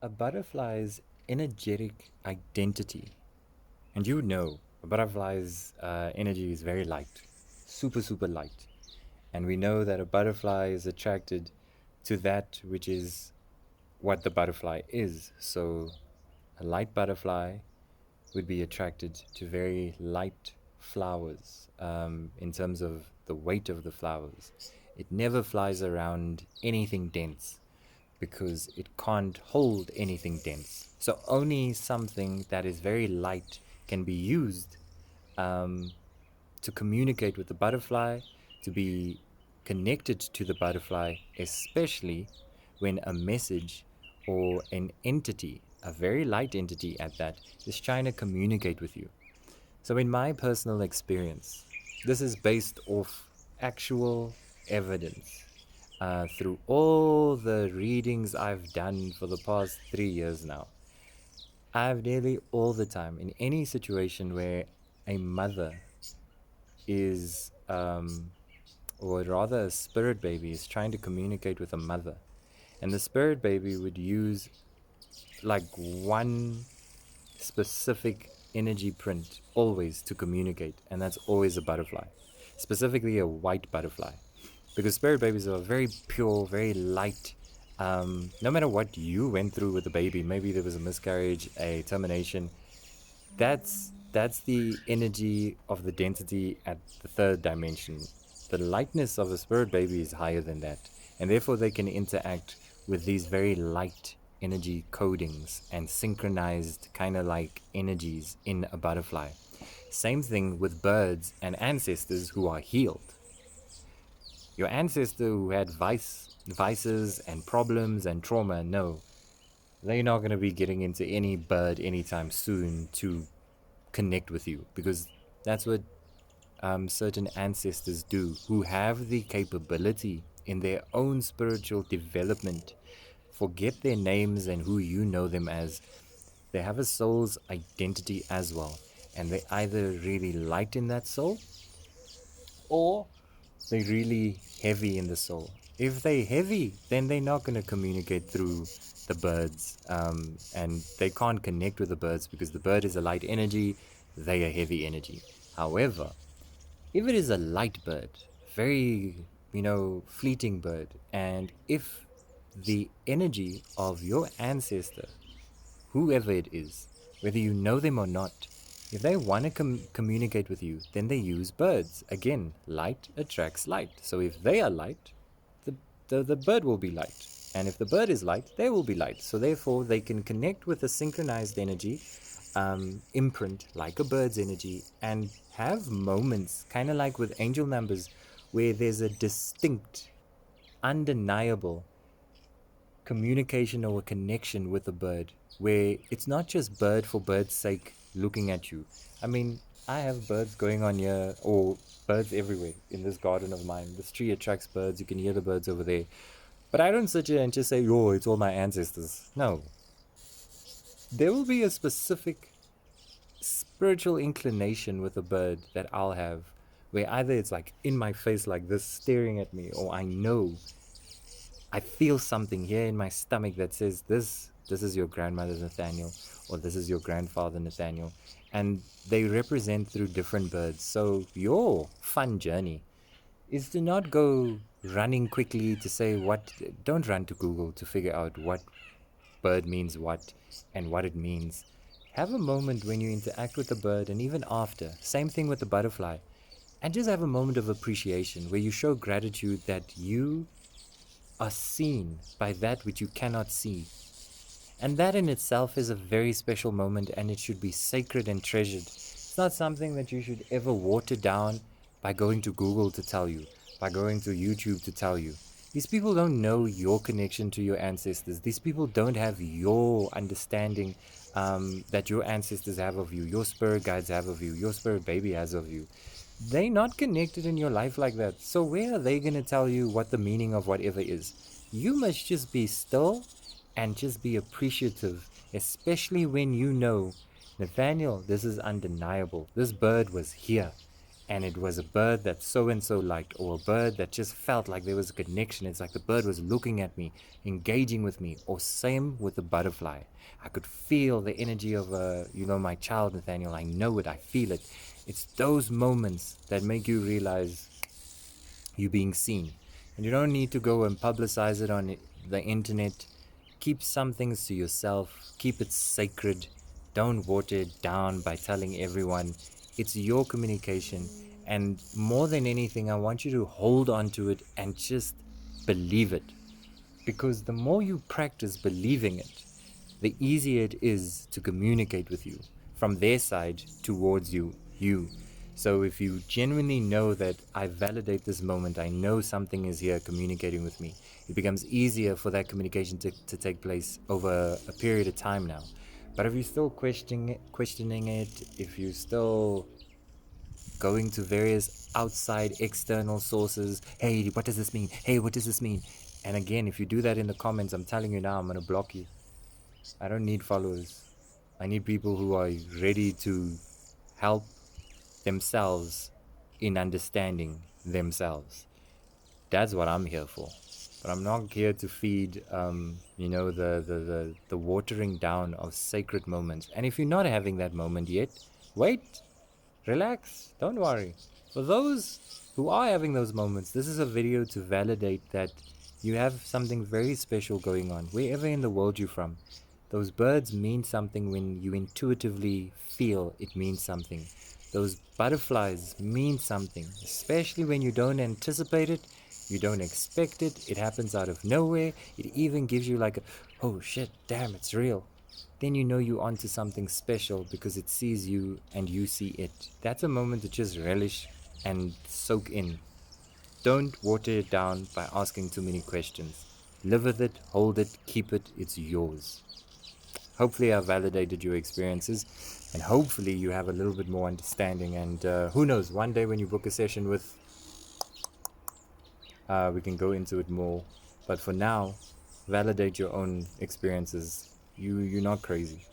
a butterfly's energetic identity, and you know, a butterfly's energy is very light, super, super light. And we know that a butterfly is attracted to that which is what the butterfly is. So, a light butterfly would be attracted to very light flowers in terms of the weight of the flowers. It never flies around anything dense because it can't hold anything dense. So only something that is very light can be used um, to communicate with the butterfly, to be connected to the butterfly, especially when a message or an entity, a very light entity at that, is trying to communicate with you. So, in my personal experience, this is based off actual evidence. Through all the readings I've done for the past 3 years now, I've nearly all the time, in any situation where a mother is, or rather a spirit baby is trying to communicate with a mother, and the spirit baby would use like one specific energy print always to communicate, and that's always a butterfly, specifically a white butterfly, because spirit babies are very pure, very light. No matter what you went through with the baby, maybe there was a miscarriage, a termination, that's the energy of the density at the third dimension. The lightness of a spirit baby is higher than that, and therefore they can interact with these very light energy codings and synchronized kind of like energies in a butterfly. Same thing with birds and ancestors who are healed. Your ancestor who had vices and problems and trauma, no, they're not going to be getting into any bird anytime soon to connect with you, because that's what certain ancestors do who have the capability in their own spiritual development. Forget their names and who you know them as. They have a soul's identity as well. And they either really light in that soul or they're really heavy in the soul. If they're heavy, then they're not going to communicate through the birds, and they can't connect with the birds because the bird is a light energy, they are heavy energy. However, if it is a light bird, very, fleeting bird, and if the energy of your ancestor, whoever it is, whether you know them or not, if they want to communicate with you, then they use birds. Again, light attracts light. So if they are light, the bird will be light. And if the bird is light, they will be light. So therefore, they can connect with a synchronized energy, imprint like a bird's energy, and have moments, kind of like with angel numbers, where there's a distinct, undeniable communication or a connection with a bird, where it's not just bird for bird's sake looking at you. I mean, I have birds going on here, or birds everywhere in this garden of mine. This tree attracts birds. You can hear the birds over there. But I don't sit here and just say, oh, it's all my ancestors. No. There will be a specific spiritual inclination with a bird that I'll have, where either it's like in my face like this staring at me, or I feel something here in my stomach that says this is your grandmother Nathaniel, or this is your grandfather Nathaniel, and they represent through different birds. So your fun journey is to not go running quickly to say what. Don't run to Google to figure out what bird means what and what it means. Have a moment when you interact with the bird, and even after. Same thing with the butterfly. And just have a moment of appreciation where you show gratitude that you are seen by that which you cannot see. And that in itself is a very special moment, and it should be sacred and treasured. It's not something that you should ever water down by going to Google to tell you, by going to YouTube to tell you. These people don't know your connection to your ancestors. These people don't have your understanding that your ancestors have of you, your spirit guides have of you, your spirit baby has of you. They're not connected in your life like that. So where are they going to tell you what the meaning of whatever is? You must just be still and just be appreciative, especially when you know, Nathaniel, this is undeniable. This bird was here. and it was a bird that so and so liked, or a bird that just felt like there was a connection. It's like the bird was looking at me, engaging with me, or same with the butterfly. I could feel the energy of my child Nathaniel. I know it, I feel it. It's those moments that make you realize you being seen. And you don't need to go and publicize it on the internet. Keep some things to yourself, keep it sacred. Don't water it down by telling everyone. It's your communication. And more than anything, I want you to hold on to it and just believe it. Because the more you practice believing it, the easier it is to communicate with you from their side towards you. So if you genuinely know that I validate this moment, I know something is here communicating with me, it becomes easier for that communication to take place over a period of time now. But if you're still questioning it, if you're still going to various outside external sources, hey, what does this mean? Hey, what does this mean? And again, if you do that in the comments, I'm telling you now, I'm going to block you. I don't need followers. I need people who are ready to help themselves in understanding themselves. That's what I'm here for. But I'm not here to feed, the watering down of sacred moments. And if you're not having that moment yet, wait, relax, don't worry. For those who are having those moments, this is a video to validate that you have something very special going on, wherever in the world you're from. Those birds mean something when you intuitively feel it means something. Those butterflies mean something, especially when you don't anticipate it, you don't expect it, it happens out of nowhere, it even gives you like a, oh shit, damn, it's real. Then you know you're onto something special because it sees you and you see it. That's a moment to just relish and soak in. Don't water it down by asking too many questions. Live with it, hold it, keep it, it's yours. Hopefully, I've validated your experiences, and hopefully, you have a little bit more understanding. And who knows, one day when you book a session with, we can go into it more. But for now, validate your own experiences. You're not crazy.